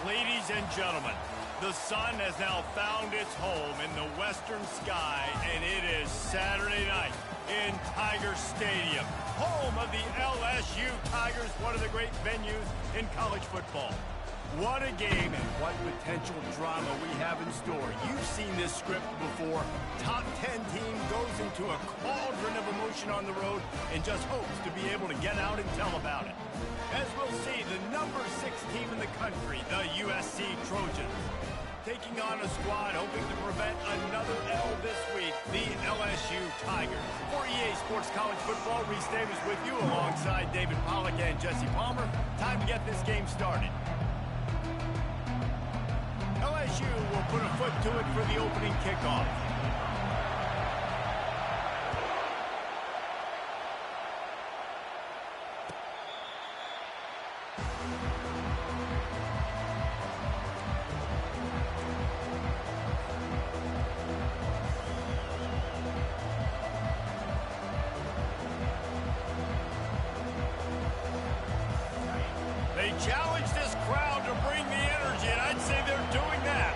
Ladies and gentlemen, the sun has now found its home in the western sky, and it is Saturday night in Tiger Stadium, home of the LSU Tigers, one of the great venues in college football. What a game and what potential drama we have in store. You've seen this script before. Top 10 team goes into a cauldron of emotion on the road and just hopes to be able to get out and tell about it. As we'll see, the number 6 team in the country, the USC Trojans, taking on a squad hoping to prevent another L this week, the LSU Tigers. For EA Sports College Football, Reese Davis with you alongside David Pollack and Jesse Palmer. Time to get this game started. LSU will put a foot to it for the opening kickoff. They challenge this crowd to bring the energy, and I'd say they're doing that.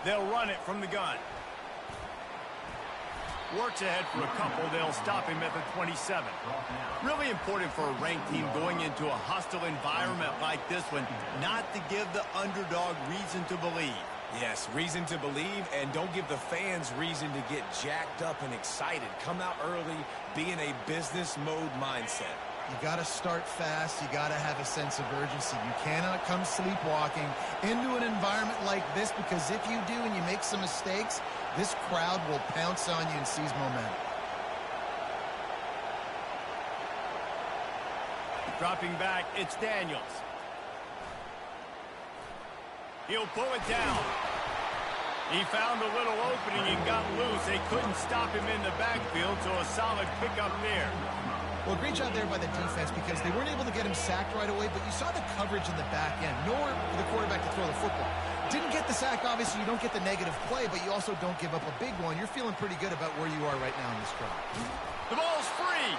They'll run it from the gun. Works ahead for a couple. They'll stop him at the 27. Really important for a ranked team going into a hostile environment like this one, not to give the underdog reason to believe. Yes, reason to believe, and don't give the fans reason to get jacked up and excited. Come out early, be in a business mode mindset. You got to start fast. You got to have a sense of urgency. You cannot come sleepwalking into an environment like this, because if you do and you make some mistakes, this crowd will pounce on you and seize momentum. Dropping back, it's Daniels. He'll pull it down. He found a little opening and got loose. They couldn't stop him in the backfield, so a solid pickup there. Well, great job there by the defense, because they weren't able to get him sacked right away, but you saw the coverage in the back end. Nowhere for the quarterback to throw the football. Didn't get the sack, obviously. You don't get the negative play, but you also don't give up a big one. You're feeling pretty good about where you are right now in this drive. The ball's free,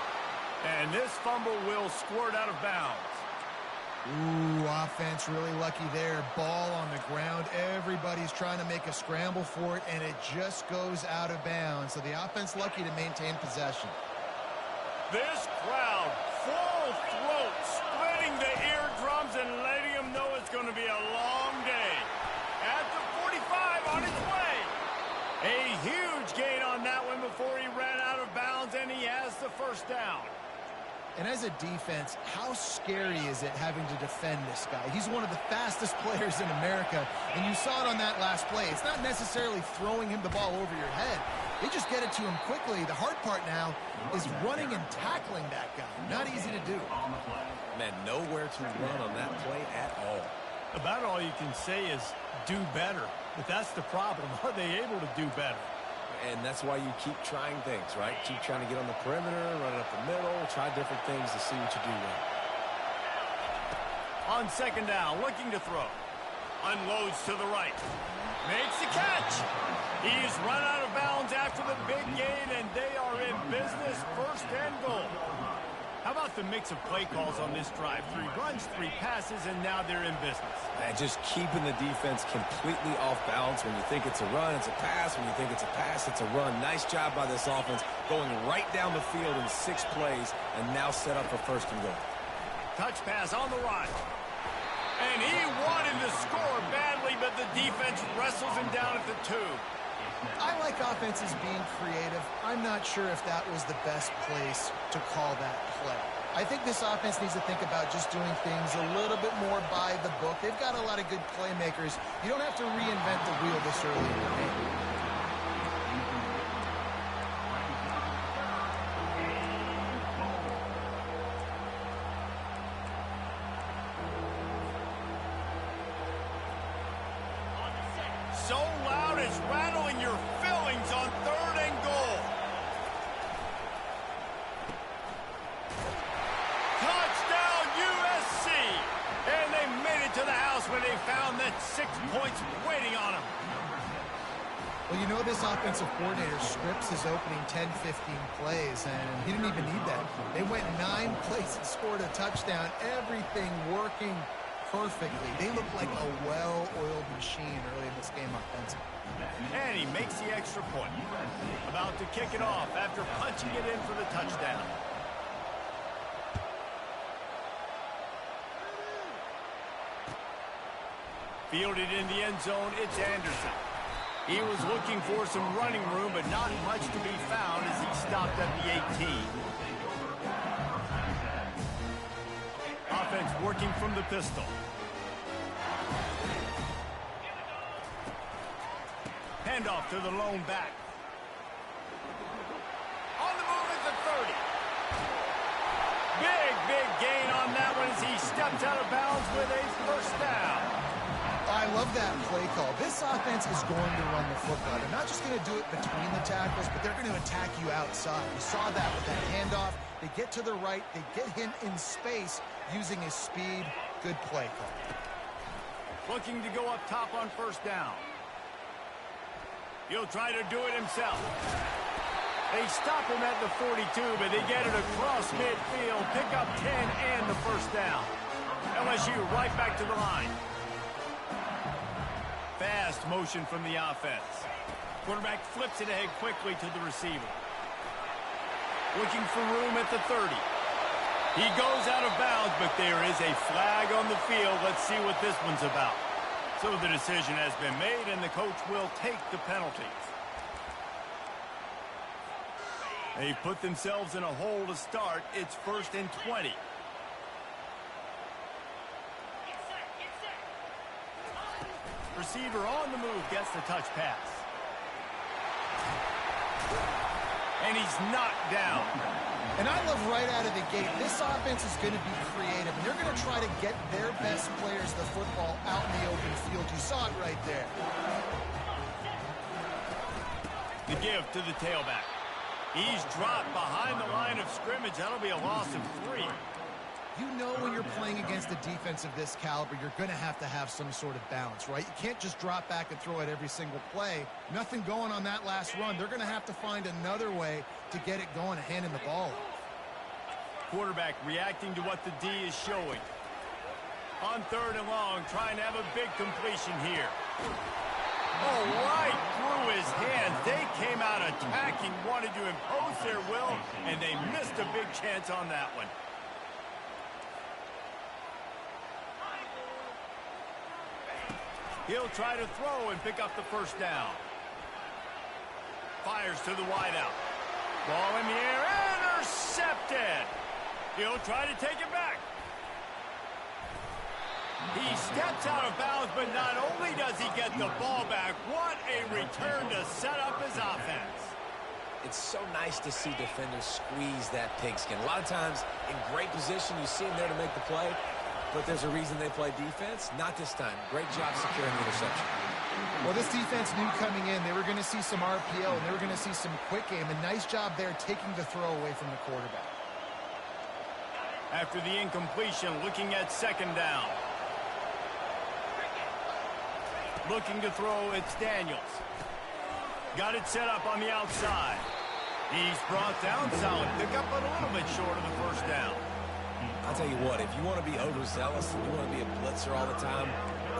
and this fumble will squirt out of bounds. Ooh, offense really lucky there. Ball on the ground. Everybody's trying to make a scramble for it, and it just goes out of bounds. So the offense lucky to maintain possession. This crowd, full throat, splitting the eardrums and letting them know it's going to be a long day. At the 45, on its way. A huge gain on that one before he ran out of bounds, and he has the first down. And as a defense, how scary is it having to defend this guy? He's one of the fastest players in America, and you saw it on that last play. It's not necessarily throwing him the ball over your head. They just get it to him quickly. The hard part now is running and tackling that guy. Not easy to do. Man, nowhere to run on that play at all. About all you can say is do better. But that's the problem. Are they able to do better? And that's why you keep trying things, right? Keep trying to get on the perimeter, run it up the middle, try different things to see what you do well. On second down, looking to throw. Unloads to the right. Makes the catch. He's run out of bounds after the big gain, and they are in business, first and goal. How about the mix of play calls on this drive? 3 runs, 3 passes, and now they're in business. And just keeping the defense completely off balance. When you think it's a run, it's a pass. When you think it's a pass, it's a run. Nice job by this offense, going right down the field in 6 plays, and now set up for first and goal. Touch pass on the run. And he wanted to score badly, but the defense wrestles him down at the 2. I like offenses being creative. I'm not sure if that was the best place to call that play. I think this offense needs to think about just doing things a little bit more by the book. They've got a lot of good playmakers. You don't have to reinvent the wheel this early in the game. So loud it's rattling your fillings on third and goal. Touchdown USC! And they made it to the house when they found that 6 points waiting on them. Well, you know this offensive coordinator scripts his opening 10, 15 plays, and he didn't even need that. They went 9 plays and scored a touchdown, everything working perfectly. They look like a well-oiled machine early in this game offensively. And he makes the extra point. About to kick it off after punching it in for the touchdown. Fielded in the end zone, it's Anderson. He was looking for some running room, but not much to be found as he stopped at the 18. Offense working from the pistol. Handoff to the lone back. On the move at the 30. Big gain on that one as he steps out of bounds with a first down. I love that play call. This offense is going to run the football. They're not just going to do it between the tackles, but they're going to attack you outside. You saw that with that handoff. They get to the right. They get him in space using his speed. Good play call. Looking to go up top on first down. He'll try to do it himself. They stop him at the 42, but they get it across midfield. Pick up 10 and the first down. LSU right back to the line. Fast motion from the offense. Quarterback flips it ahead quickly to the receiver. Looking for room at the 30. He goes out of bounds, but there is a flag on the field. Let's see what this one's about. So the decision has been made, and the coach will take the penalties. They put themselves in a hole to start. It's 1st and 20. Receiver on the move gets the touch pass. And he's knocked down. And I love right out of the gate, this offense is going to be creative, and they're going to try to get their best players the football out in the open field. You saw it right there. The give to the tailback. He's dropped behind the line of scrimmage. That'll be a loss of 3. You know when you're playing against a defense of this caliber, you're going to have some sort of balance, right? You can't just drop back and throw it every single play. Nothing going on that last run. They're going to have to find another way to get it going and handing the ball off. Quarterback reacting to what the D is showing. On 3rd and long, trying to have a big completion here. Oh, right through his hands. They came out attacking, wanted to impose their will, and they missed a big chance on that one. He'll try to throw and pick up the first down. Fires to the wideout. Ball in the air, intercepted. He'll try to take it back. He steps out of bounds, but not only does he get the ball back, what a return to set up his offense. It's so nice to see defenders squeeze that pigskin. A lot of times, in great position, you see them there to make the play, but there's a reason they play defense. Not this time. Great job securing the interception. Well, this defense knew coming in they were going to see some RPO, and they were going to see some quick game. A nice job there taking the throw away from the quarterback. After the incompletion, looking at 2nd down. Looking to throw, it's Daniels. Got it set up on the outside. He's brought down, solid pickup, but a little bit short of the first down. I'll tell you what, if you want to be overzealous and you want to be a blitzer all the time,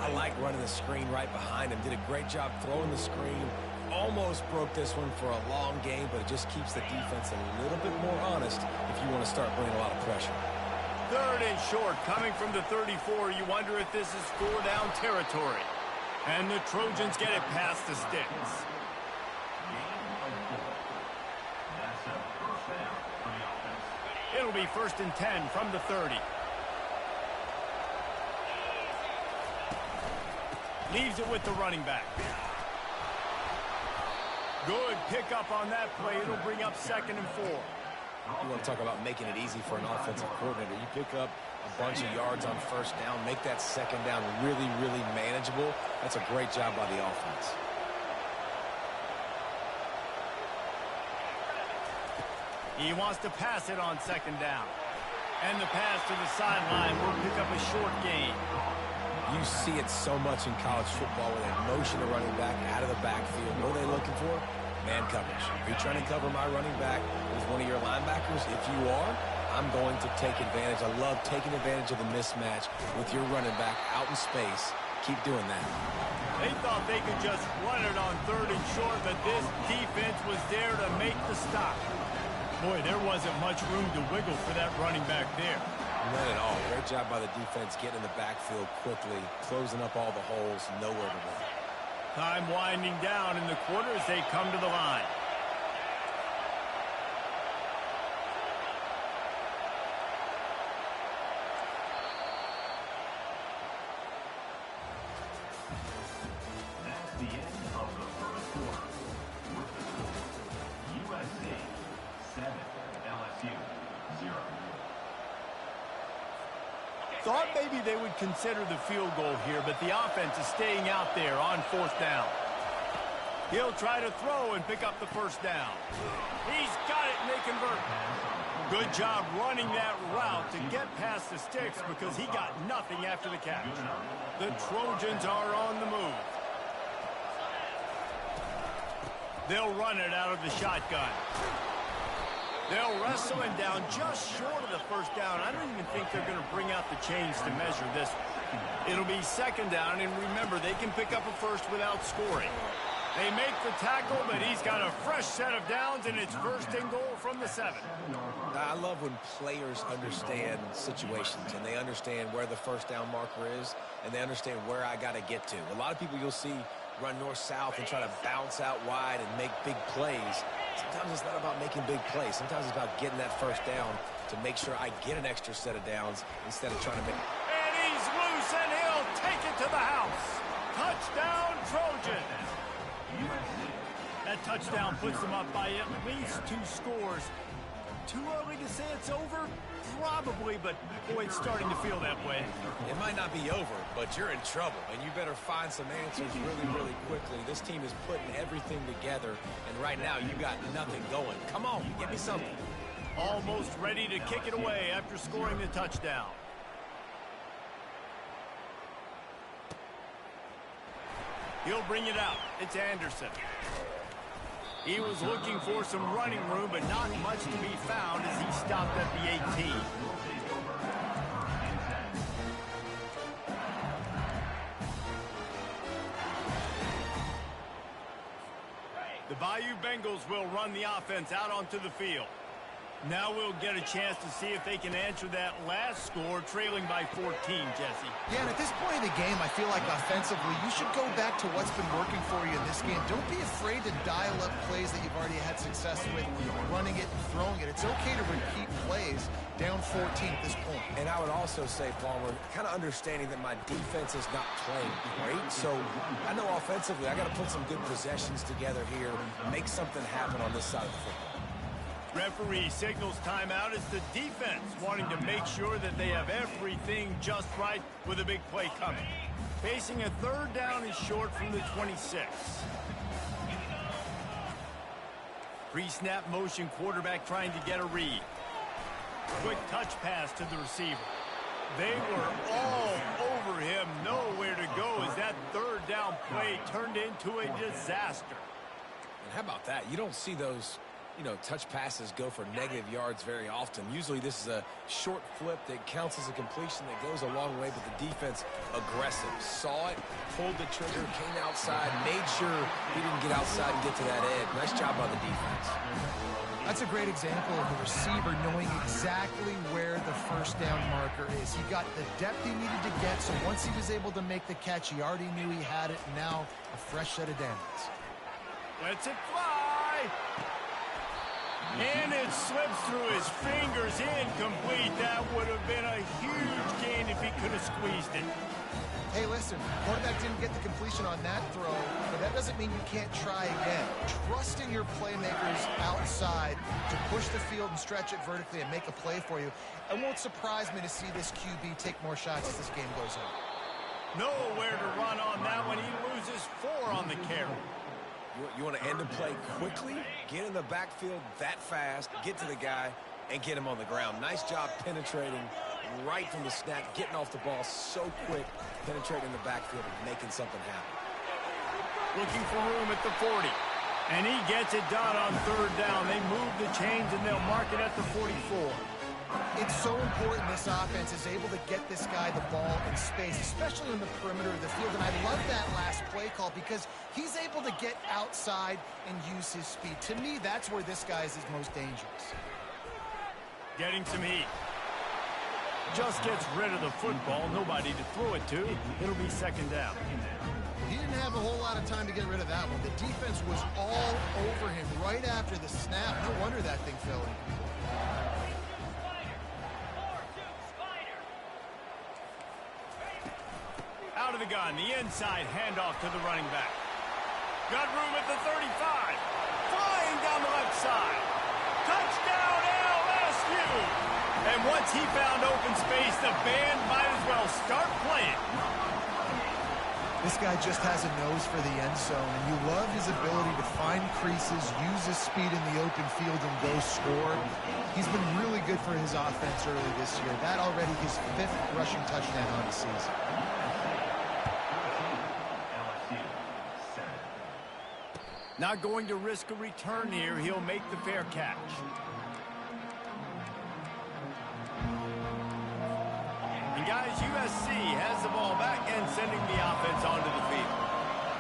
I like running the screen right behind him. Did a great job throwing the screen. Almost broke this one for a long game, but it just keeps the defense a little bit more honest if you want to start bringing a lot of pressure. 3rd and short, coming from the 34. You wonder if this is 4-down territory. And the Trojans get it past the sticks. It'll be 1st and 10 from the 30. Leaves it with the running back. Good pickup on that play. It'll bring up 2nd and 4. You want to talk about making it easy for an offensive coordinator. You pick up a bunch of yards on first down, make that 2nd down really, really manageable. That's a great job by the offense. He wants to pass it on 2nd down. And the pass to the sideline will pick up a short gain. You see it so much in college football where they motion the running back out of the backfield. What are they looking for? Man coverage. Are you trying to cover my running back with one of your linebackers? If you are, I'm going to take advantage. I love taking advantage of the mismatch with your running back out in space. Keep doing that. They thought they could just run it on 3rd and short, but this defense was there to make the stop. Boy, there wasn't much room to wiggle for that running back there. Not at all. Great job by the defense getting in the backfield quickly, closing up all the holes, nowhere to run. Time winding down in the quarter as they come to the line. That's the end of the first quarter. With the score, USC 7, LSU 0. Thought maybe they would consider the field goal here, but the offense is staying out there on 4th down. He'll try to throw and pick up the 1st down. He's got it, and they convert. Good job running that route to get past the sticks because he got nothing after the catch. The Trojans are on the move. They'll run it out of the shotgun. They'll wrestle him down just short of the 1st down. I don't even think they're going to bring out the chains to measure this one. It'll be 2nd down, and remember, they can pick up a first without scoring. They make the tackle, but he's got a fresh set of downs, and it's 1st and goal from the 7. I love when players understand situations, and they understand where the 1st down marker is, and they understand where I got to get to. A lot of people you'll see run north-south and try to bounce out wide and make big plays. Sometimes it's not about making big plays. Sometimes it's about getting that 1st down to make sure I get an extra set of downs instead of trying to make... And he's loose, and he'll take it to the house. Touchdown, Trojans. That touchdown puts them up by at least 2 scores. Too early to say it's over? Probably, but boy, it's starting to feel that way. It might not be over, but you're in trouble, and you better find some answers really, really quickly. This team is putting everything together, and right now you got nothing going. Come on, give me something. Almost ready to kick it away after scoring the touchdown. He'll bring it out. It's Anderson. He was looking for some running room, but not much to be found as he stopped at the 18. The Bayou Bengals will run the offense out onto the field. Now we'll get a chance to see if they can answer that last score, trailing by 14, Jesse. Yeah, and at this point in the game, I feel like offensively, you should go back to what's been working for you in this game. Don't be afraid to dial up plays that you've already had success with, running it and throwing it. It's okay to repeat plays down 14 at this point. And I would also say, Palmer, kind of understanding that my defense is not playing great. So I know offensively, I got to put some good possessions together here, make something happen on this side of the football. Referee signals timeout as the defense wanting to make sure that they have everything just right with a big play coming. Facing a 3rd down and short from the 26. Pre-snap motion quarterback trying to get a read. Quick touch pass to the receiver. They were all over him, nowhere to go as that 3rd down play turned into a disaster. And how about that? You don't see those, touch passes go for negative yards very often. Usually this is a short flip that counts as a completion that goes a long way, but the defense aggressive. Saw it, pulled the trigger, came outside, made sure he didn't get outside and get to that edge. Nice job by the defense. That's a great example of the receiver knowing exactly where the 1st down marker is. He got the depth he needed to get, so once he was able to make the catch, he already knew he had it, and now a fresh set of downs. Lets it fly. And it slips through his fingers, incomplete. That would have been a huge gain if he could have squeezed it. Hey, listen, quarterback didn't get the completion on that throw, but that doesn't mean you can't try again. Trusting your playmakers outside to push the field and stretch it vertically and make a play for you. It won't surprise me to see this QB take more shots as this game goes on. Nowhere to run on that one. He loses 4 on the carry. You want to end the play quickly, get in the backfield that fast, get to the guy, and get him on the ground. Nice job penetrating right from the snap, getting off the ball so quick, penetrating the backfield and making something happen. Looking for room at the 40. And he gets it done on third down. They move the chains, and they'll mark it at the 44. It's so important this offense is able to get this guy the ball in space, especially on the perimeter of the field. And I love that last play call because he's able to get outside and use his speed. To me, that's where this guy is his most dangerous. Getting some heat. Just gets rid of the football. Nobody to throw it to. It'll be second down. He didn't have a whole lot of time to get rid of that one. The defense was all over him right after the snap. No wonder that thing fell in. Out of the gun, the inside handoff to the running back. Got room at the 35. Flying down the left side. Touchdown LSU! And once he found open space, the band might as well start playing. This guy just has a nose for the end zone, and you love his ability to find creases, use his speed in the open field, and go score. He's been really good for his offense early this year. That already his 5th rushing touchdown on the season. Not going to risk a return here. He'll make the fair catch. And guys, USC has the ball back and sending the offense onto the field.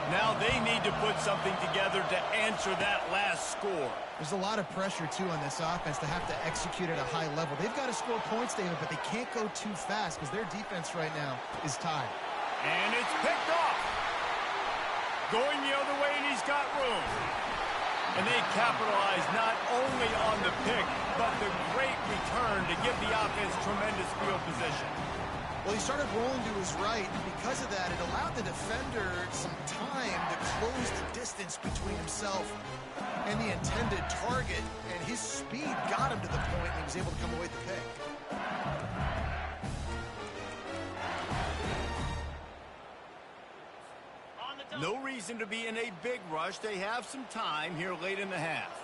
Now they need to put something together to answer that last score. There's a lot of pressure, too, on this offense to have to execute at a high level. They've got to score points, David, but they can't go too fast because their defense right now is tied. And it's picked off. Going the other way, and he's got room. And they capitalize not only on the pick, but the great return to give the offense tremendous field position. Well, he started rolling to his right, and because of that, it allowed the defender some time to close the distance between himself and the intended target, and his speed got him to the point and he was able to come away with the pick. No reason to be in a big rush. They have some time here late in the half.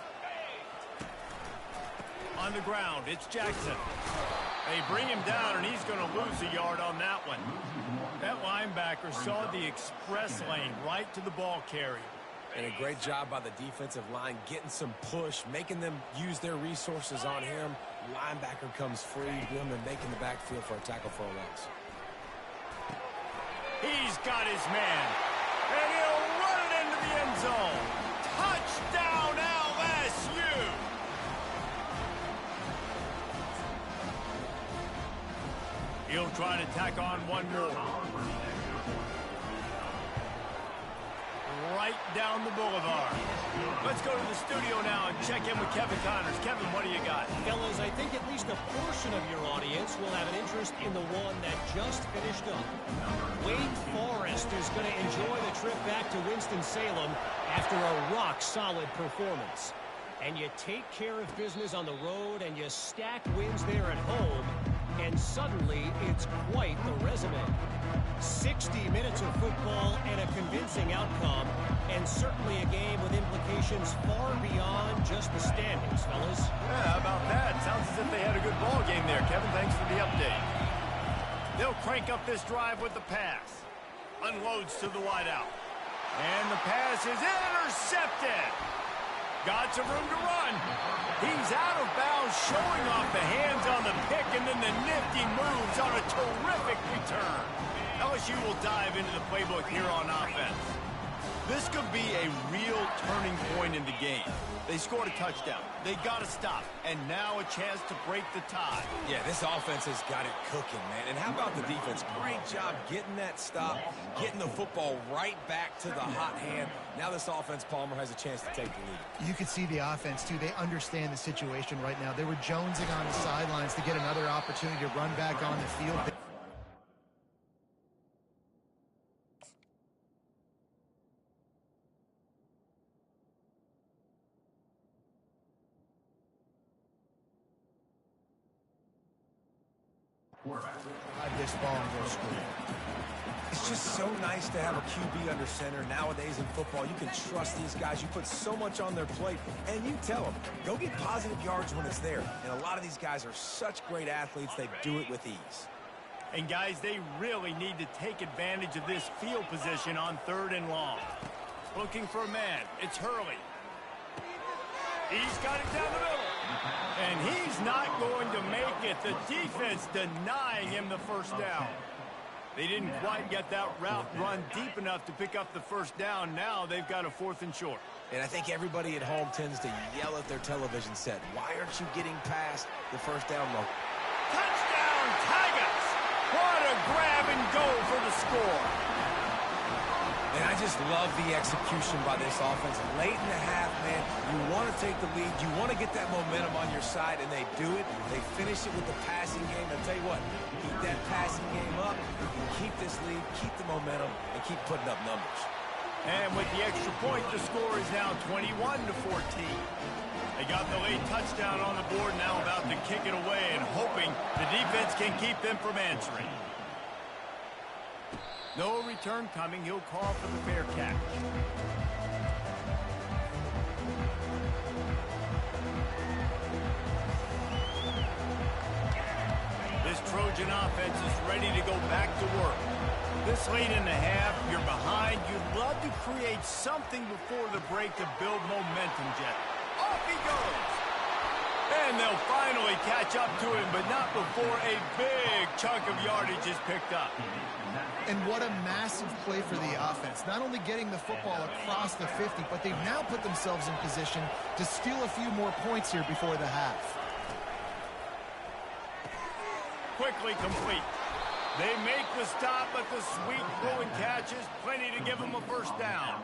On the ground, it's Jackson. They bring him down, and he's going to lose a yard on that one. That linebacker saw the express lane right to the ball carrier. And a great job by the defensive line, getting some push, making them use their resources on him. Linebacker comes free, him and making the backfield for a tackle for a loss. He's got his man. And he'll run it into the end zone. Touchdown, LSU! He'll try to tack on one more. Right down the boulevard. Let's go to the studio now and check in with Kevin Connors. Kevin, what do you got? Fellas, I think at least a portion of your audience will have an interest in the one that just finished up. Wake Forest is going to enjoy the trip back to Winston-Salem after a rock-solid performance. And you take care of business on the road and you stack wins there at home, and suddenly it's quite the resume. 60 minutes of football and a convincing outcome, and certainly a game with implications far beyond just the standings, fellas. Yeah, how about that? Sounds as if they had a good ball game there, Kevin. Thanks for the update. They'll crank up this drive with the pass. Unloads to the wideout. And the pass is intercepted. Got some room to run. He's out of bounds, showing off the hands on the pick, and then the nifty moves on a terrific return. LSU will dive into the playbook here on offense. This could be a real turning point in the game. They scored a touchdown. They got to stop. And now a chance to break the tie. Yeah, this offense has got it cooking, man. And how about the defense? Great job getting that stop, getting the football right back to the hot hand. Now this offense, Palmer, has a chance to take the lead. You can see the offense, too. They understand the situation right now. They were jonesing on the sidelines to get another opportunity to run back on the field. this ball and go score. It's just so nice to have a QB under center. Nowadays in football, you can trust these guys. You put so much on their plate, and you tell them, go get positive yards when it's there. And a lot of these guys are such great athletes, they do it with ease. And, guys, they really need to take advantage of this field position on 3rd and long. Looking for a man. It's Hurley. He's got it down the middle. And he's not going to make it. The defense denying him the first down. They didn't quite get that route run deep enough to pick up the first down. Now they've got a 4th and short. And I think everybody at home tends to yell at their television set, why aren't you getting past the first down low? Touchdown, Tigers! What a grab and go for the score. And I just love the execution by this offense. Late in the half, man, you want to take the lead. You want to get that momentum on your side, and they do it. They finish it with the passing game. I'll tell you what, keep that passing game up. You can keep this lead, keep the momentum, and keep putting up numbers. And with the extra point, the score is now 21-14. They got the late touchdown on the board, now about to kick it away and hoping the defense can keep them from answering. No return coming. He'll call for the fair catch. This Trojan offense is ready to go back to work. This late in the half, you're behind. You'd love to create something before the break to build momentum, Jet. Off he goes. And they'll finally catch up to him, but not before a big chunk of yardage is picked up. And what a massive play for the offense. Not only getting the football across the 50, but they've now put themselves in position to steal a few more points here before the half. Quickly complete. They make the stop, but the sweet throwing catch is plenty to give them a first down.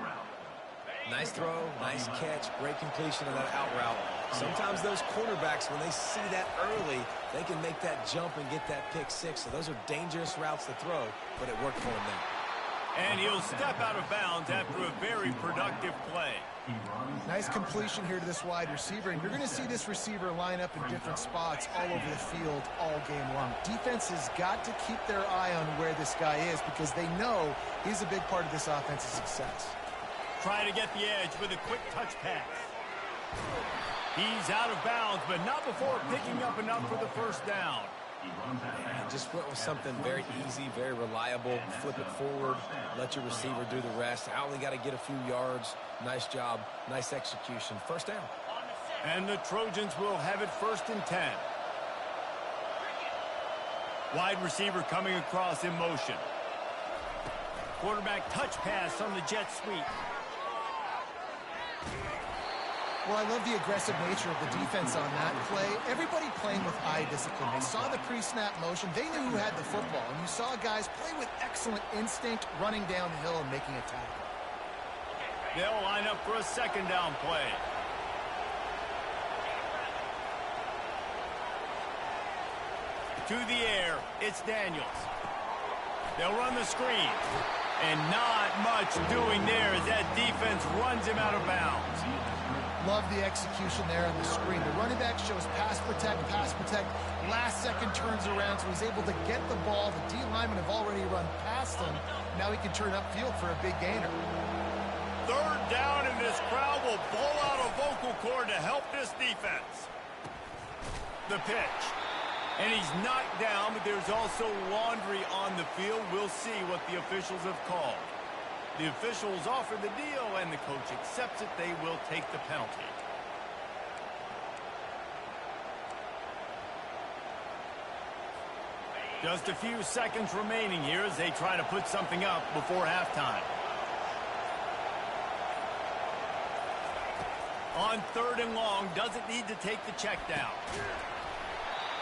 Nice throw, nice catch, great completion of that out route. Sometimes those quarterbacks, when they see that early, they can make that jump and get that pick six. So those are dangerous routes to throw, but it worked for him there. And he'll step out of bounds after a very productive play. Nice completion here to this wide receiver, and you're going to see this receiver line up in different spots all over the field all game long. Defense has got to keep their eye on where this guy is because they know he's a big part of this offense's success. Trying to get the edge with a quick touch pass. He's out of bounds, but not before picking up enough for the first down. And just went with something very easy, very reliable. Flip it forward, let your receiver do the rest. I only got to get a few yards. Nice job, nice execution. First down. And the Trojans will have it 1st and 10. Wide receiver coming across in motion. Quarterback touch pass on the jet sweep. Well, I love the aggressive nature of the defense on that play. Everybody playing with eye discipline. They saw the pre-snap motion. They knew who had the football. And you saw guys play with excellent instinct, running down the hill and making a tackle. They'll line up for a 2nd down play. To the air, it's Daniels. They'll run the screen. And not much doing there as that defense runs him out of bounds. Love the execution there on the screen. The running back shows pass protect. Last second turns around, so he's able to get the ball. The D linemen have already run past him. Now he can turn upfield for a big gainer. 3rd down, and this crowd will blow out a vocal cord to help this defense. The pitch. And he's knocked down, but there's also laundry on the field. We'll see what the officials have called. The officials offer the deal, and the coach accepts it. They will take the penalty. Just a few seconds remaining here as they try to put something up before halftime. On 3rd and long, doesn't need to take the check down.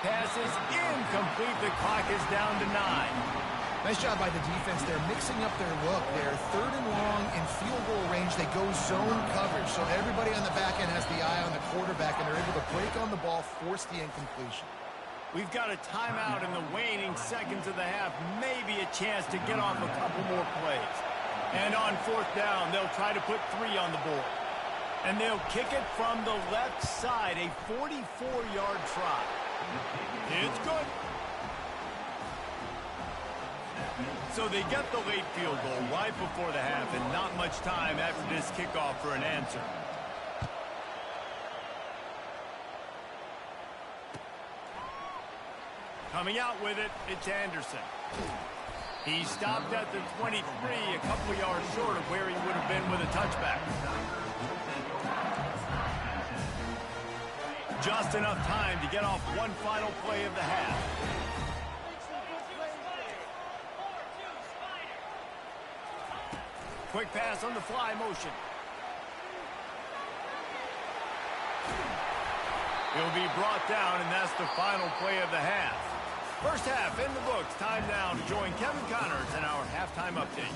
Pass is incomplete. The clock is down to 9. Nice job by the defense. They're mixing up their look. They're 3rd and long in field goal range. They go zone coverage. So everybody on the back end has the eye on the quarterback, and they're able to break on the ball, force the incompletion. We've got a timeout in the waning seconds of the half. Maybe a chance to get off a couple more plays. And on 4th down, they'll try to put 3 on the board. And they'll kick it from the left side, a 44-yard try. It's good. So they get the late field goal right before the half and not much time after this kickoff for an answer. Coming out with it, it's Anderson. He stopped at the 23, a couple of yards short of where he would have been with a touchback. Just enough time to get off one final play of the half. Quick pass on the fly motion. He'll be brought down, and that's the final play of the half. First half in the books. Time now to join Kevin Connors in our halftime update.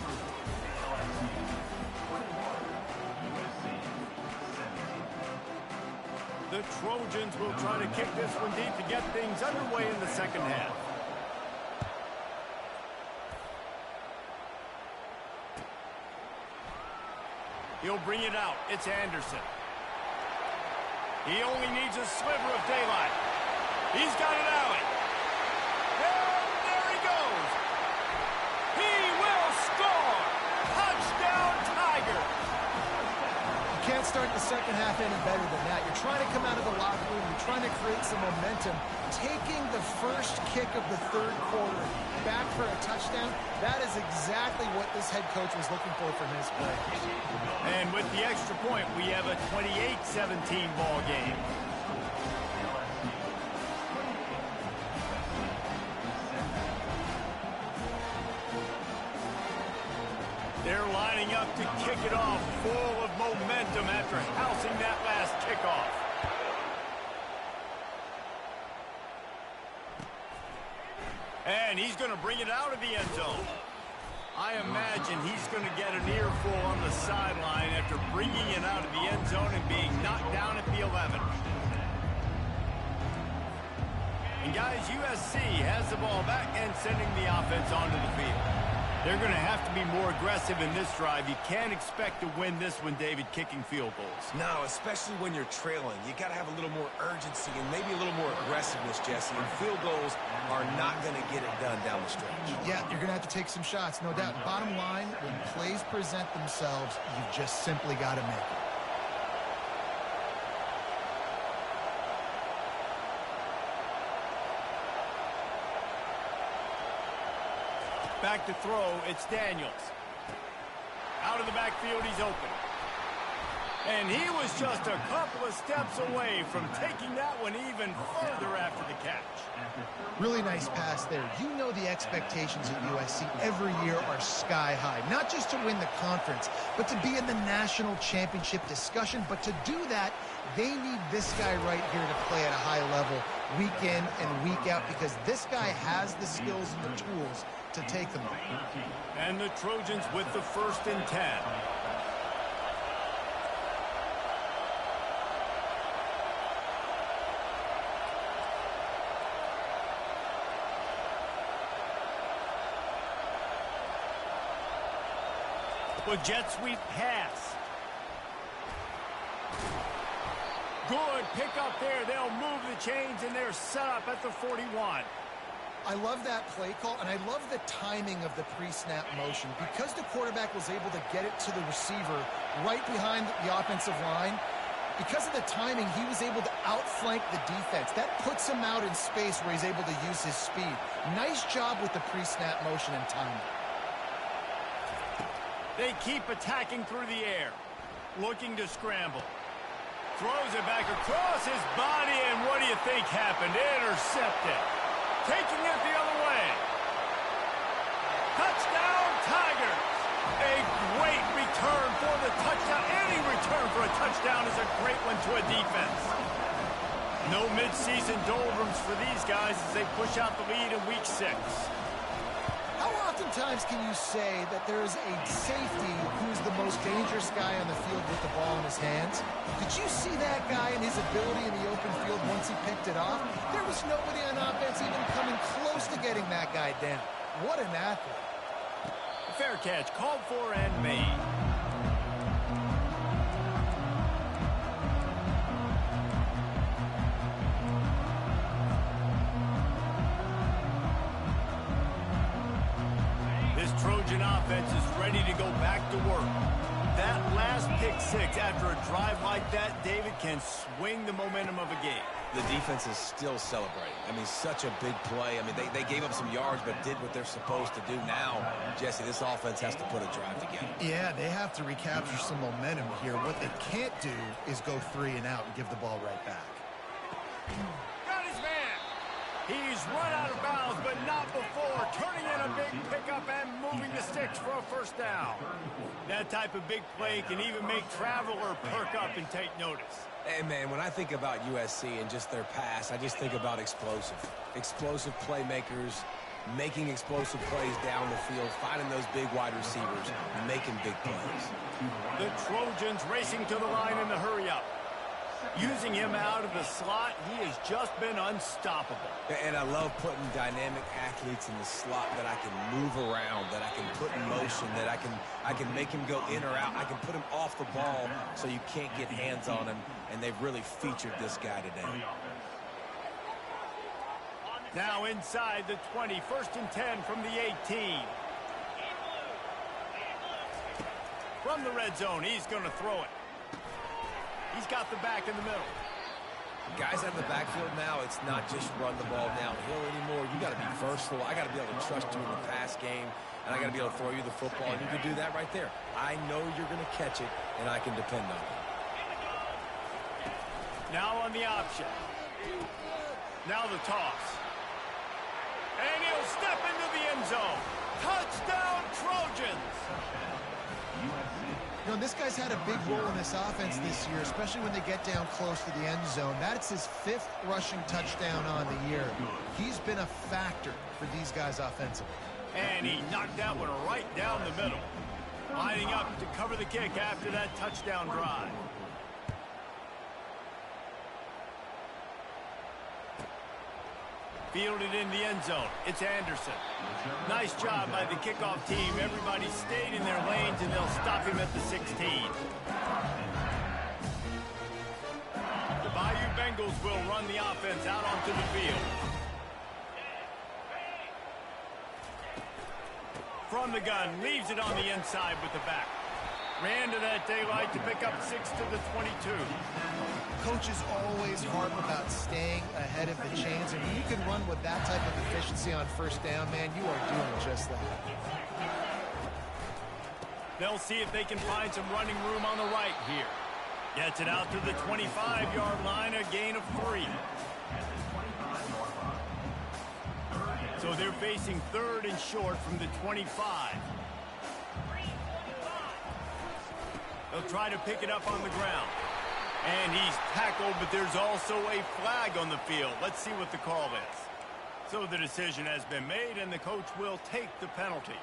The Trojans will try to kick this one deep to get things underway in the second half. He'll bring it out. It's Anderson. He only needs a sliver of daylight. He's got it alley. And there he goes. He will score. Touchdown, Tiger. You can't start the second half any better than that. You're trying to come out of the locker room. You're trying to create some momentum. Taking the first kick of the third quarter back for a touchdown, that is exactly what this head coach was looking for from his players. And with the extra point, we have a 28-17 ball game. They're lining up to kick it off, full of momentum after housing that last kickoff. And he's going to bring it out of the end zone. I imagine he's going to get an earful on the sideline after bringing it out of the end zone and being knocked down at the 11. And guys, USC has the ball back and sending the offense onto the field. They're going to have to be more aggressive in this drive. You can't expect to win this one, David, kicking field goals. No, especially when you're trailing. You got to have a little more urgency and maybe a little more aggressiveness, Jesse. And field goals are not going to get it done down the stretch. Yeah, you're going to have to take some shots, no doubt. Bottom line, when plays present themselves, you just simply got to make it. Back to throw, it's Daniels. Out of the backfield, he's open. And he was just a couple of steps away from taking that one even further after the catch. Really nice pass there. You know the expectations at USC every year are sky high. Not just to win the conference, but to be in the national championship discussion. But to do that, they need this guy right here to play at a high level week in and week out, because this guy has the skills and the tools to take them on. And the Trojans with the 1st and 10. With jet sweep pass. Good pick up there. They'll move the chains, and they're set up at the 41. I love that play call, and I love the timing of the pre-snap motion. Because the quarterback was able to get it to the receiver right behind the offensive line, because of the timing, he was able to outflank the defense. That puts him out in space where he's able to use his speed. Nice job with the pre-snap motion and timing. They keep attacking through the air, looking to scramble. Throws it back across his body, and what do you think happened? Intercepted. Taking it the other way. Touchdown, Tigers. A great return for the touchdown. Any return for a touchdown is a great one to a defense. No midseason doldrums for these guys as they push out the lead in Week 6. How oftentimes can you say that there is a safety who's the most dangerous guy on the field with the ball in his hands? Did you see that guy and his ability in the open field once he picked it off? There was nobody on offense even coming close to getting that guy down. What an athlete. Fair catch, called for and made. Trojan offense is ready to go back to work. That last pick six after a drive like that, David, can swing the momentum of a game. The defense is still celebrating. I mean, such a big play. I mean, they gave up some yards but did what they're supposed to do. Now, Jesse, this offense has to put a drive together. Yeah, they have to recapture some momentum here. What they can't do is go 3 and out and give the ball right back. Got his man. He's run out of bounds, but not before. Turning in a big pickup and moving the sticks for a first down. That type of big play can even make Traveler perk up and take notice. Hey, man, when I think about USC and just their pass, I just think about explosive. Explosive playmakers, making explosive plays down the field, finding those big wide receivers, making big plays. The Trojans racing to the line in the hurry-up. Using him out of the slot, he has just been unstoppable. And I love putting dynamic athletes in the slot that I can move around, that I can put in motion, that I can make him go in or out. I can put him off the ball so you can't get hands on him, and they've really featured this guy today. Now inside the 20, 1st and 10 from the 18. From the red zone, he's going to throw it. He's got the back in the middle. Guys out of the backfield now, it's not just run the ball downhill anymore. You got to be versatile. I got to be able to trust you in the pass game, and I got to be able to throw you the football, and you can do that right there. I know you're going to catch it, and I can depend on it. Now on the option. Now the toss. And he'll step into the end zone. Touchdown, Trojans! You know, this guy's had a big role in this offense this year, especially when they get down close to the end zone. That's his 5th rushing touchdown on the year. He's been a factor for these guys offensively. And he knocked that one right down the middle. Lining up to cover the kick after that touchdown drive. Fielded in the end zone. It's Anderson. Nice job by the kickoff team. Everybody stayed in their lanes, and they'll stop him at the 16. The Bayou Bengals will run the offense out onto the field. From the gun, leaves it on the inside with the back. Ran to that daylight to pick up 6 to the 22. Coaches always harp about staying ahead of the chains, and when you can run with that type of efficiency on 1st down, man, you are doing just that. They'll see if they can find some running room on the right here. Gets it out to the 25-yard line, a gain of 3. So they're facing 3rd and short from the 25. They'll try to pick it up on the ground. And he's tackled, but there's also a flag on the field. Let's see what the call is. So the decision has been made, and the coach will take the penalty.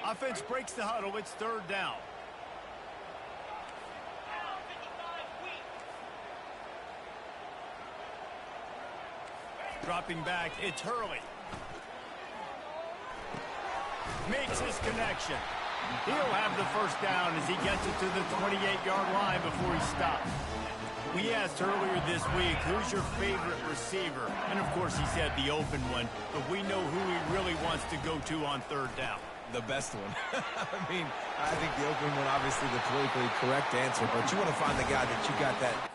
Offense breaks the huddle. It's 3rd down. Dropping back, it's Hurley. Makes his connection. He'll have the 1st down as he gets it to the 28-yard line before he stops. We asked earlier this week, who's your favorite receiver? And, of course, he said the open one, but we know who he really wants to go to on 3rd down. The best one. I mean, I think the open one, obviously the politically correct answer, but you want to find the guy that you got that.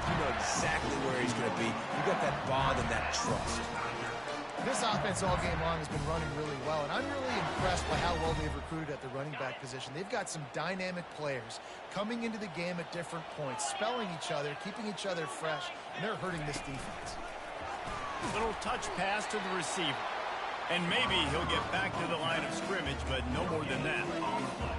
You know exactly where he's going to be. You got that bond and that trust. This offense all game long has been running really well, and I'm really impressed by how well they've recruited at the running back position. They've got some dynamic players coming into the game at different points, spelling each other, keeping each other fresh, and they're hurting this defense. Little touch pass to the receiver. And maybe he'll get back to the line of scrimmage, but no more than that.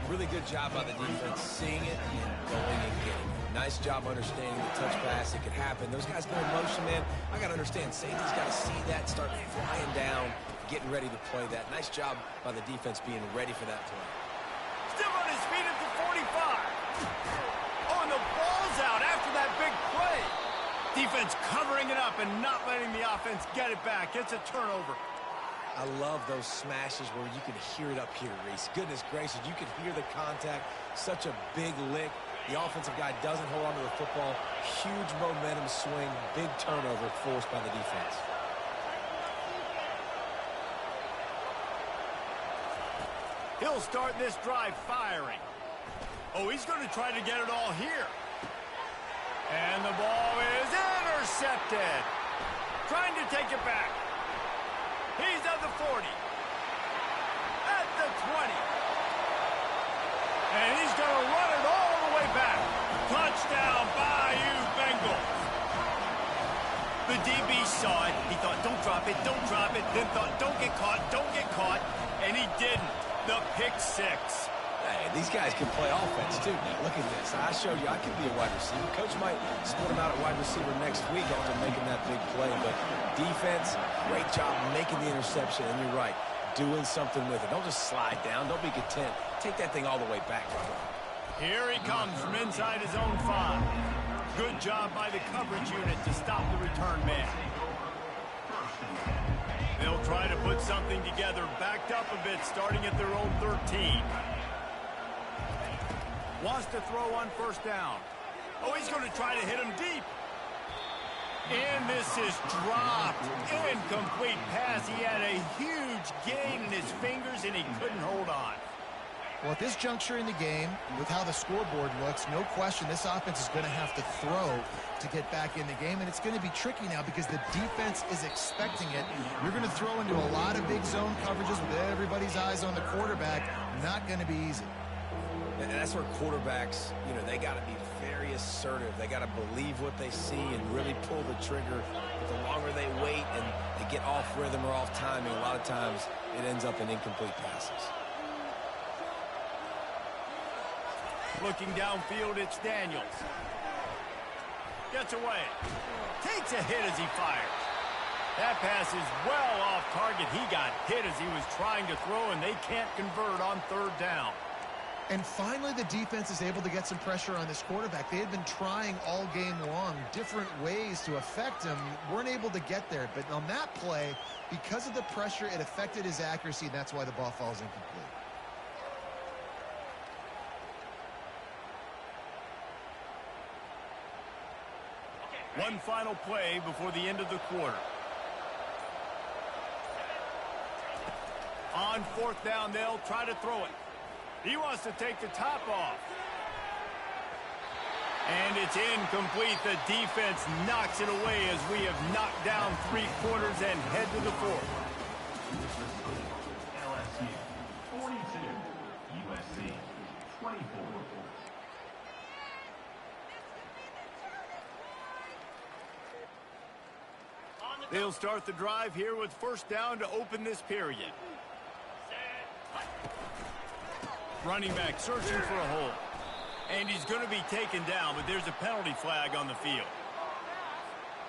Really good job by the defense, seeing it and going and getting it. Nice job understanding the touch pass. It could happen. Those guys go in motion, man. I got to understand, safety's got to see that, start flying down, getting ready to play that. Nice job by the defense being ready for that play. Still on his feet at the 45. Oh, and the ball's out after that big play. Defense covering it up and not letting the offense get it back. It's a turnover. I love those smashes where you can hear it up here, Reese. Goodness gracious, you can hear the contact. Such a big lick. The offensive guy doesn't hold on to the football. Huge momentum swing. Big turnover forced by the defense. He'll start this drive firing. Oh, he's going to try to get it all here. And the ball is intercepted. Trying to take it back. He's at the 40. At the 20. And he's going to run it all the way back. Touchdown, Bayou Bengals. The DB saw it. He thought, don't drop it, don't drop it. Then thought, don't get caught, don't get caught. And he didn't. The pick six. Hey, these guys can play offense, too. Now, look at this. I showed you I could be a wide receiver. Coach might split him out at wide receiver next week after making that big play. But defense, great job making the interception. And you're right, doing something with it. Don't just slide down. Don't be content. Take that thing all the way back. Here he comes from inside his own 5. Good job by the coverage unit to stop the return man. They'll try to put something together, backed up a bit, starting at their own 13. Wants to throw on first down. Oh, he's going to try to hit him deep. And this is dropped. Incomplete pass. He had a huge gain in his fingers, and he couldn't hold on. Well, at this juncture in the game, with how the scoreboard looks, no question this offense is going to have to throw to get back in the game, and it's going to be tricky now because the defense is expecting it. You're going to throw into a lot of big zone coverages with everybody's eyes on the quarterback. Not going to be easy. And that's where quarterbacks, they got to be very assertive. They got to believe what they see and really pull the trigger. But the longer they wait and they get off rhythm or off timing, a lot of times it ends up in incomplete passes. Looking downfield, it's Daniels. Gets away. Takes a hit as he fires. That pass is well off target. He got hit as he was trying to throw, and they can't convert on third down. And finally, the defense is able to get some pressure on this quarterback. They had been trying all game long different ways to affect him. Weren't able to get there. But on that play, because of the pressure, it affected his accuracy, and that's why the ball falls incomplete. One final play before the end of the quarter. On fourth down, they'll try to throw it. He wants to take the top off. And it's incomplete. The defense knocks it away as we have knocked down 3 quarters and head to the fourth. LSU 42, USC 24. They'll start the drive here with first down to open this period. Running back searching for a hole. And he's going to be taken down, but there's a penalty flag on the field.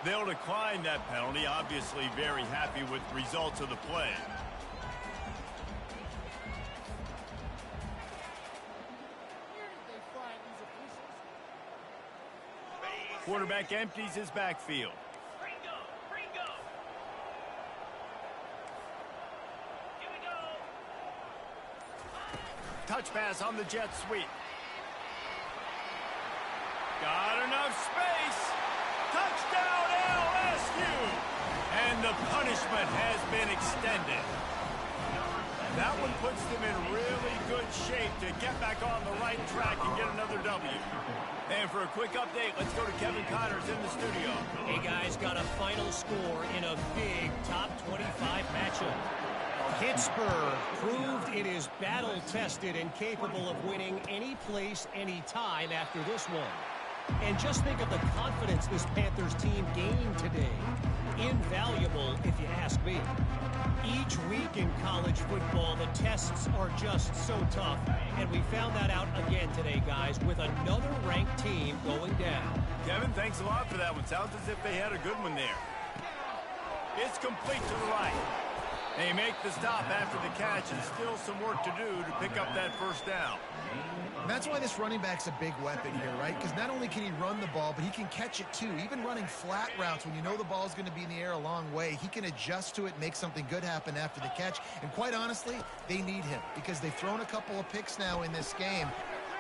They'll decline that penalty, obviously very happy with the results of the play. Quarterback empties his backfield. Touch pass on the jet sweep. Got enough space. Touchdown LSU. And the punishment has been extended. That one puts them in really good shape to get back on the right track and get another W. And for a quick update, let's go to Kevin Connors in the studio. Hey, guys, got a final score in a big top 25 matchup. Pittsburgh proved it is battle-tested and capable of winning any place, any time after this one. And just think of the confidence this Panthers team gained today. Invaluable, if you ask me. Each week in college football, the tests are just so tough. And we found that out again today, guys, with another ranked team going down. Kevin, thanks a lot for that one. Sounds as if they had a good one there. It's complete to the right. They make the stop after the catch, and still some work to do to pick up that first down. That's why this running back's a big weapon here, right? Because not only can he run the ball, but he can catch it too. Even running flat routes when you know the ball's going to be in the air a long way, he can adjust to it, make something good happen after the catch. And quite honestly, they need him because they've thrown a couple of picks now in this game.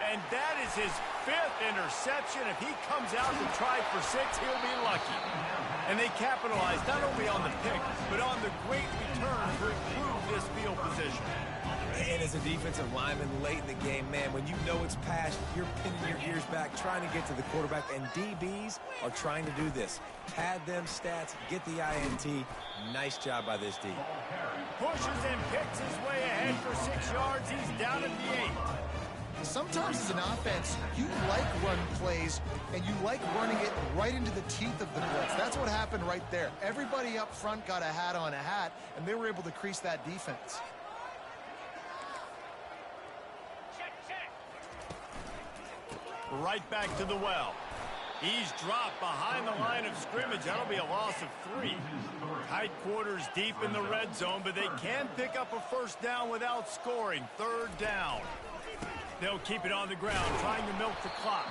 And that is his 5th interception. If he comes out to try for 6, he'll be lucky. And they capitalize not only on the pick, but on the great return to improve this field position. And as a defensive lineman late in the game, man, when you know it's past, you're pinning your ears back, trying to get to the quarterback, and DBs are trying to do this. Pad them stats, get the INT. Nice job by this D. Pushes and picks his way ahead for 6 yards. He's down at the 8. Sometimes as an offense, you like run plays, and you like running it right into the teeth of the blitz. That's what happened right there. Everybody up front got a hat on a hat, and they were able to crease that defense. Right back to the well. He's dropped behind the line of scrimmage. That'll be a loss of 3. Tight quarters deep in the red zone, but they can pick up a first down without scoring. 3rd down. They'll keep it on the ground, trying to milk the clock.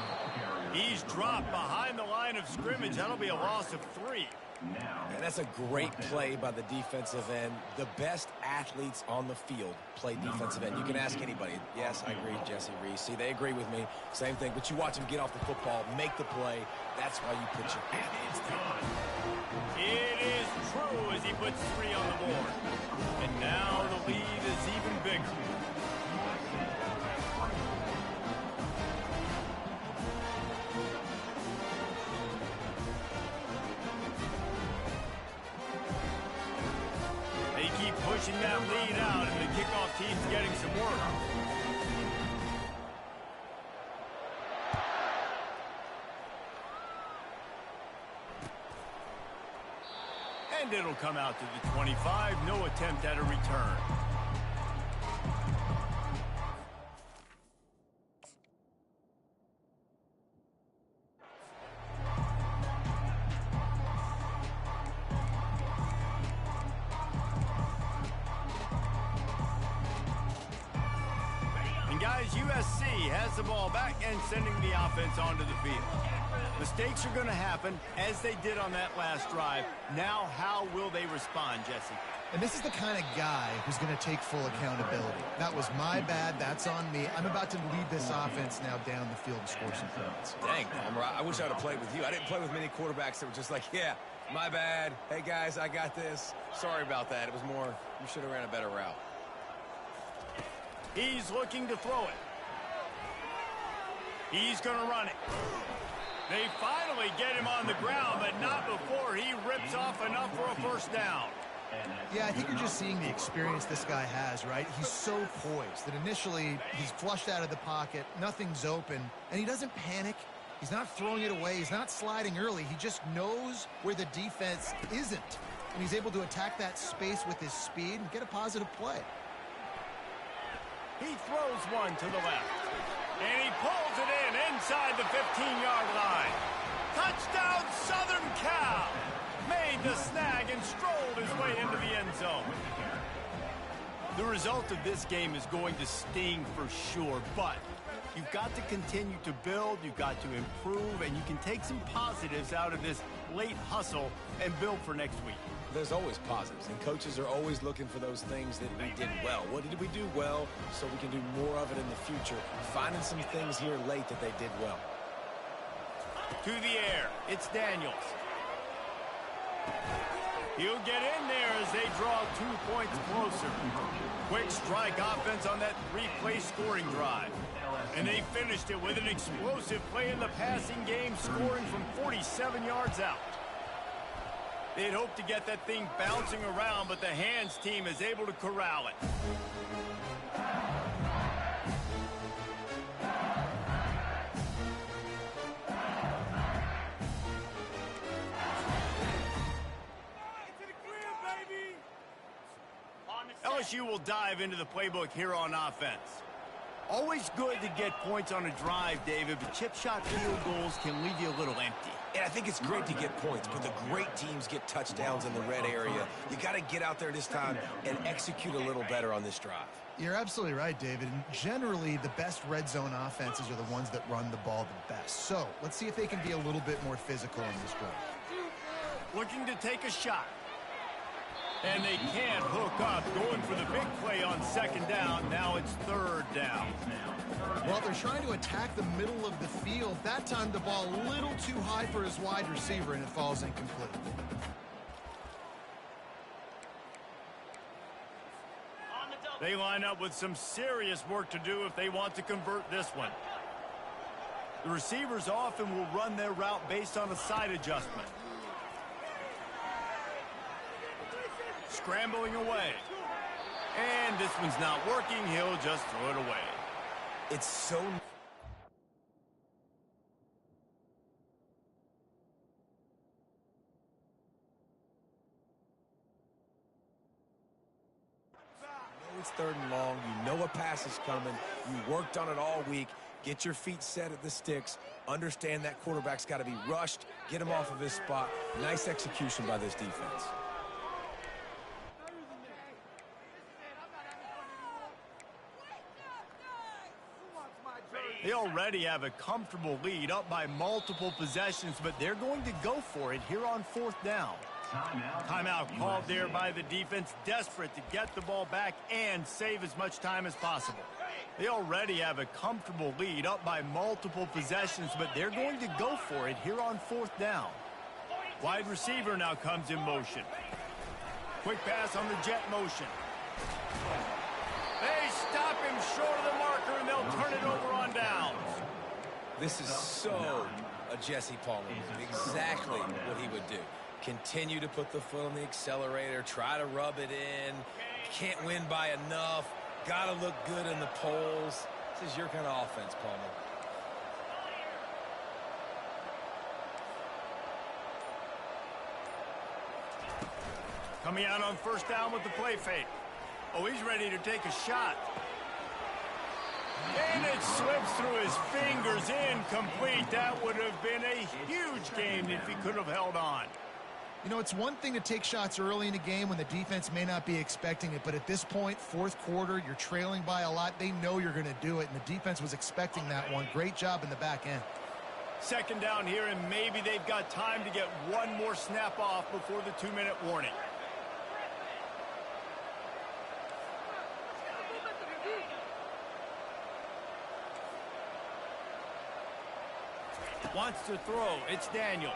He's dropped behind the line of scrimmage. That'll be a loss of 3. And that's a great play by the defensive end. The best athletes on the field play defensive end. You can ask anybody. Yes, I agree, Jesse Reese. See, they agree with me. Same thing. But you watch them get off the football, make the play. That's why you put your athletes there. It is true as he puts 3 on the board. And now the lead is even bigger. Pushing that lead out, and the kickoff team's getting some work. And it'll come out to the 25. No attempt at a return. Guys, USC has the ball back and sending the offense onto the field. Mistakes are going to happen, as they did on that last drive. Now, how will they respond, Jesse? And this is the kind of guy who's going to take full accountability. That was my bad. That's on me. I'm about to lead this offense now down the field and score some points. Dang, Palmer, I wish I would have played with you. I didn't play with many quarterbacks that were just like, yeah, my bad. Hey, guys, I got this. Sorry about that. It was more, you should have ran a better route. He's looking to throw it. He's going to run it. They finally get him on the ground, but not before he rips off enough for a first down. Yeah, I think you're just seeing the experience this guy has, right? He's so poised that initially he's flushed out of the pocket, nothing's open, and he doesn't panic. He's not throwing it away. He's not sliding early. He just knows where the defense isn't, and he's able to attack that space with his speed and get a positive play. He throws one to the left, and he pulls it in inside the 15-yard line. Touchdown, Southern Cal! Made the snag and strolled his way into the end zone. The result of this game is going to sting for sure, but you've got to continue to build, you've got to improve, and you can take some positives out of this late hustle and build for next week. There's always positives, and coaches are always looking for those things that we did well. What did we do well so we can do more of it in the future? Finding some things here late that they did well. To the air, it's Daniels. He'll get in there as they draw 2 points closer. Quick strike offense on that 3-play scoring drive. And they finished it with an explosive play in the passing game, scoring from 47 yards out. They'd hoped to get that thing bouncing around, but the hands team is able to corral it. LSU will dive into the playbook here on offense. Always good to get points on a drive, David, but chip shot field goals can leave you a little empty. And I think it's great to get points, but the great teams get touchdowns in the red area. You got to get out there this time and execute a little better on this drive. You're absolutely right, David. And generally, the best red zone offenses are the ones that run the ball the best. So let's see if they can be a little bit more physical in this drive. Looking to take a shot. And they can't hook up. Going for the big play on second down. Now it's third down. Well, they're trying to attack the middle of the field. That time the ball a little too high for his wide receiver, and it falls incomplete. They line up with some serious work to do if they want to convert this one. The receivers often will run their route based on a side adjustment. Scrambling away. And this one's not working. He'll just throw it away. It's so... It's third and long. You know a pass is coming. You worked on it all week. Get your feet set at the sticks. Understand that quarterback's got to be rushed. Get him off of his spot. Nice execution by this defense. They already have a comfortable lead, up by multiple possessions, but they're going to go for it here on fourth down. Timeout called there by the defense, desperate to get the ball back and save as much time as possible. They already have a comfortable lead, up by multiple possessions, but they're going to go for it here on fourth down. Wide receiver now comes in motion. Quick pass on the jet motion. They stop him short of the marker, and they'll turn it over on downs. This is so a Jesse Palmer move. Exactly what he would do. Continue to put the foot on the accelerator, try to rub it in. Can't win by enough. Got to look good in the polls. This is your kind of offense, Palmer. Coming out on first down with the play fake. Oh, he's ready to take a shot. And it slips through his fingers, incomplete. That would have been a huge gain if he could have held on. You know, it's one thing to take shots early in a game when the defense may not be expecting it, but at this point, fourth quarter, you're trailing by a lot. They know you're going to do it, and the defense was expecting that one. Great job in the back end. Second down here, and maybe they've got time to get one more snap off before the 2-minute warning. Wants to throw. It's Daniels.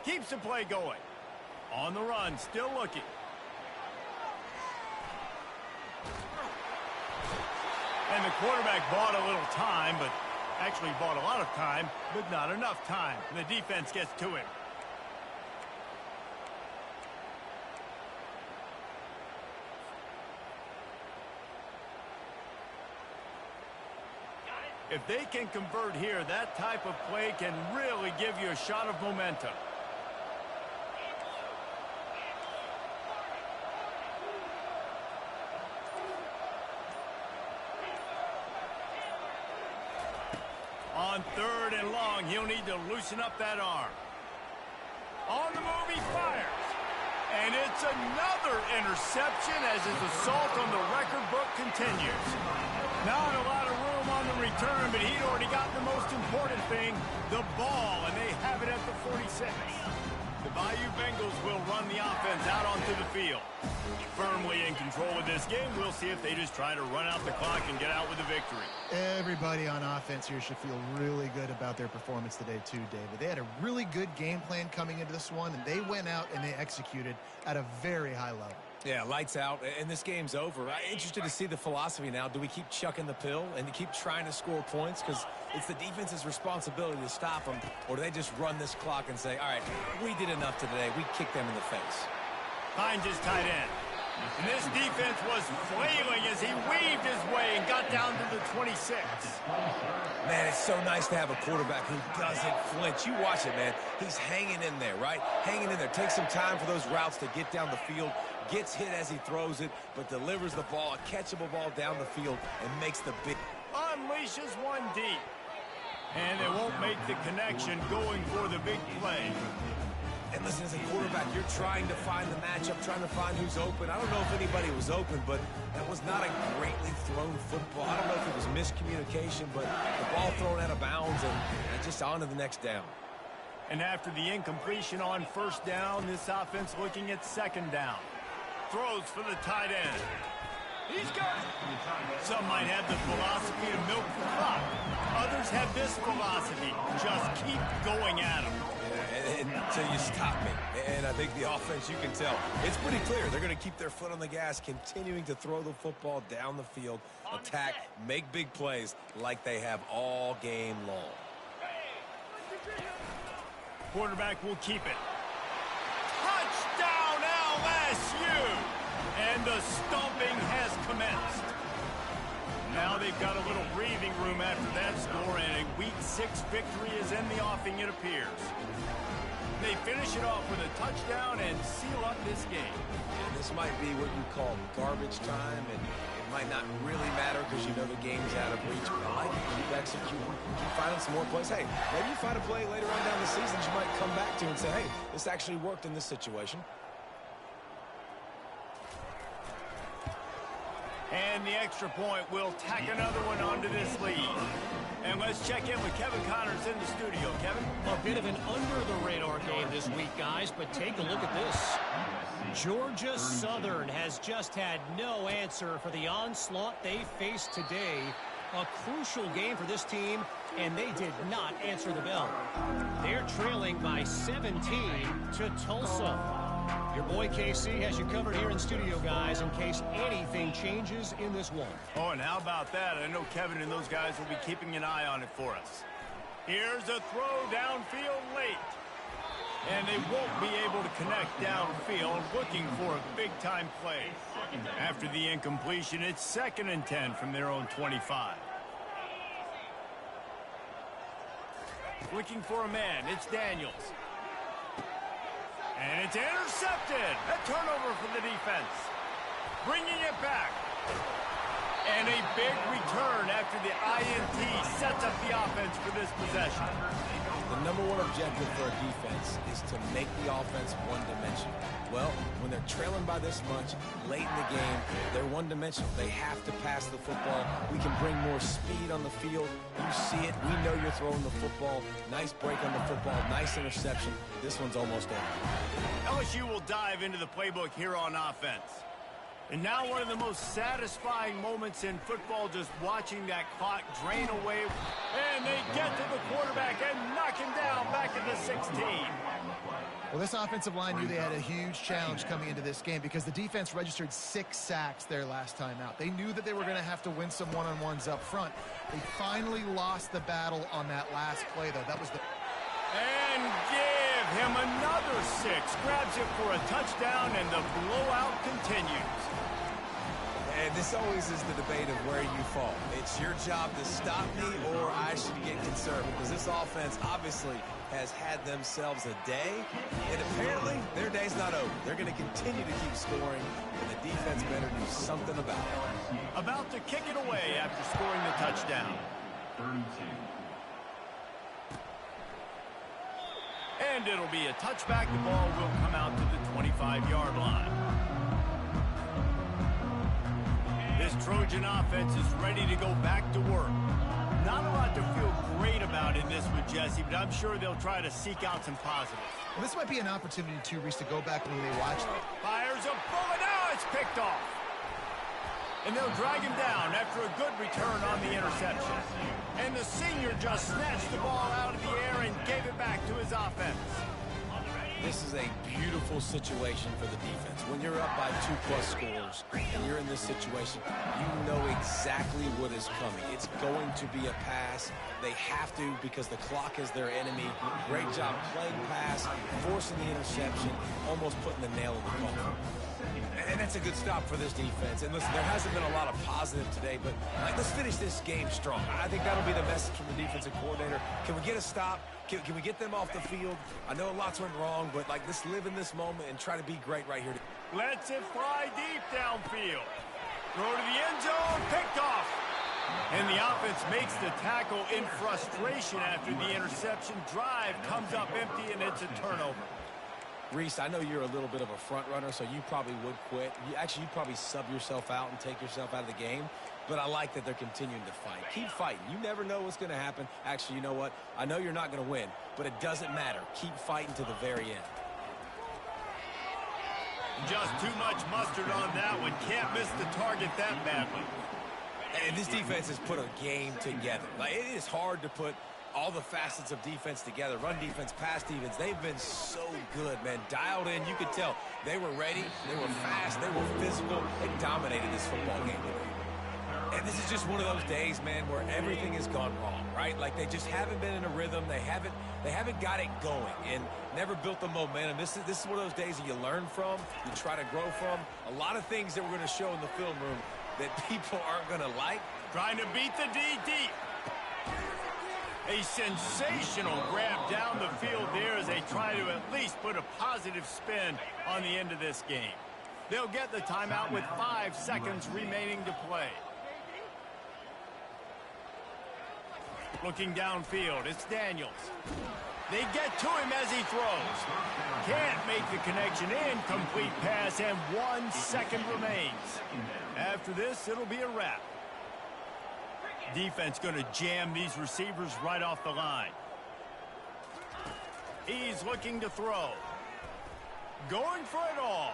Keeps the play going. On the run, still looking. And the quarterback bought a little time, but actually bought a lot of time, but not enough time. And the defense gets to him. If they can convert here, that type of play can really give you a shot of momentum. On third and long, he'll need to loosen up that arm. On the move, he fires. And it's another interception as his assault on the record book continues. Not a lot of room on the return, but he'd already got the most important thing, the ball, and they have it at the 46. The Bayou Bengals will run the offense out onto the field. Firmly in control of this game, we'll see if they just try to run out the clock and get out with a victory. Everybody on offense here should feel really good about their performance today too, David. They had a really good game plan coming into this one, and they went out and they executed at a very high level. Yeah, lights out, and this game's over. I'm interested to see the philosophy now. Do we keep chucking the pill and keep trying to score points? Because it's the defense's responsibility to stop them, or do they just run this clock and say, all right, we did enough today. We kicked them in the face. Finds his tight end. And this defense was flailing as he weaved his way and got down to the 26. Man, it's so nice to have a quarterback who doesn't flinch. You watch it, man. He's hanging in there, right? Hanging in there. Takes some time for those routes to get down the field. Gets hit as he throws it, but delivers the ball, a catchable ball down the field, and makes the big... Unleashes one deep. And they won't make the connection going for the big play. And listen, as a quarterback, you're trying to find the matchup, trying to find who's open. I don't know if anybody was open, but that was not a greatly thrown football. I don't know if it was miscommunication, but the ball thrown out of bounds and just on to the next down. And after the incompletion on first down, this offense looking at second down. Throws for the tight end. He's got it. Some might have the philosophy to milk the clock. Others have this philosophy. Just keep going at them. Until you stop me. And I think the offense, you can tell, it's pretty clear. They're going to keep their foot on the gas, continuing to throw the football down the field, attack, make big plays like they have all game long. Quarterback will keep it. Touchdown LSU! And the stomping has commenced. Now they've got a little breathing room after that score, and a Week 6 victory is in the offing, it appears. They finish it off with a touchdown and seal up this game. And this might be what you call garbage time, and it might not really matter because you know the game's out of reach. But I like it. Keep executing. Keep finding some more plays. Hey, maybe you find a play later on down the season you might come back to and say, hey, this actually worked in this situation. And the extra point will tack another one onto this lead. And let's check in with Kevin Connors in the studio. Kevin? A bit of an under-the-radar game this week, guys, but take a look at this. Georgia Southern has just had no answer for the onslaught they faced today. A crucial game for this team, and they did not answer the bell. They're trailing by 17 to Tulsa. Your boy KC has you covered here in studio, guys, in case anything changes in this one. Oh, and how about that? I know Kevin and those guys will be keeping an eye on it for us. Here's a throw downfield late. And they won't be able to connect downfield, looking for a big-time play. After the incompletion, it's 2nd and 10 from their own 25. Looking for a man, it's Daniels. And it's intercepted. A turnover for the defense. Bringing it back. And a big return after the INT sets up the offense for this possession. The number one objective for a defense is to make the offense one-dimensional. Well, when they're trailing by this much, late in the game, they're one-dimensional. They have to pass the football. We can bring more speed on the field. You see it. We know you're throwing the football. Nice break on the football. Nice interception. This one's almost over. LSU will dive into the playbook here on offense. And now one of the most satisfying moments in football, just watching that clock drain away. And they get to the quarterback and knock him down back at the 16. Well, this offensive line knew they had a huge challenge coming into this game because the defense registered 6 sacks their last time out. They knew that they were going to have to win some one-on-ones up front. They finally lost the battle on that last play, though. That was the... And give him another 6. Grabs it for a touchdown, and the blowout continues. And this always is the debate of where you fall. It's your job to stop me, or I should get conservative, because this offense obviously has had themselves a day, and apparently their day's not over. They're going to continue to keep scoring, and the defense better do something about it. About to kick it away after scoring the touchdown. 32. And it'll be a touchback. The ball will come out to the 25-yard line. This Trojan offense is ready to go back to work. Not a lot to feel great about in this one, Jesse, but I'm sure they'll try to seek out some positives. Well, this might be an opportunity, too, Reese, to go back when they watch it. Fires a bullet. Now it's picked off. And they'll drag him down after a good return on the interception. And the senior just snatched the ball out of the air and gave it back to his offense. This is a beautiful situation for the defense. When you're up by 2+ scores and you're in this situation, you know exactly what is coming. It's going to be a pass. They have to because the clock is their enemy. Great job playing pass, forcing the interception, almost putting the nail in the coffin. And that's a good stop for this defense. And listen, there hasn't been a lot of positive today, but let's finish this game strong. I think that'll be the message from the defensive coordinator. Can we get a stop? Can we get them off the field? I know lots went wrong, but let's live in this moment and try to be great right here. Lets it fly deep downfield. Throw to the end zone, picked off. And the offense makes the tackle in frustration after the interception. Drive comes up empty, and it's a turnover. Reese, I know you're a little bit of a front runner, so you probably would quit. You'd probably sub yourself out and take yourself out of the game. But I like that they're continuing to fight. Keep fighting. You never know what's going to happen. Actually, you know what? I know you're not going to win, but it doesn't matter. Keep fighting to the very end. Just too much mustard on that one. Can't miss the target that badly. And this defense has put a game together. It is hard to put all the facets of defense together. Run defense, pass defense. They've been so good, man. Dialed in. You could tell they were ready. They were fast. They were physical. They dominated this football game today. And this is just one of those days, man, where everything has gone wrong, right? They just haven't been in a rhythm. They haven't got it going and never built the momentum. This is one of those days that you learn from, you try to grow from. A lot of things that we're going to show in the film room that people aren't going to like. Trying to beat the D deep. A sensational grab down the field there as they try to at least put a positive spin on the end of this game. They'll get the timeout with 5 seconds remaining to play. Looking downfield, it's Daniels. They get to him as he throws. Can't make the connection. Incomplete pass, and 1 second remains. After this, it'll be a wrap. Defense going to jam these receivers right off the line. He's looking to throw. Going for it all.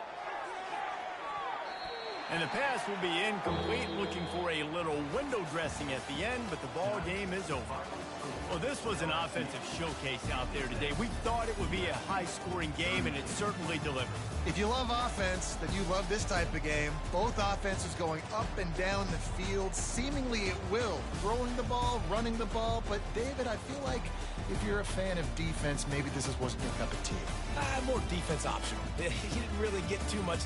And the pass will be incomplete, looking for a little window dressing at the end, but the ball game is over. Well, this was an offensive showcase out there today. We thought it would be a high-scoring game, and it certainly delivered. If you love offense, then you love this type of game. Both offenses going up and down the field, seemingly at will. Throwing the ball, running the ball. But, David, I feel like if you're a fan of defense, maybe this wasn't your cup of tea. More defense optional. He didn't really get too much of that.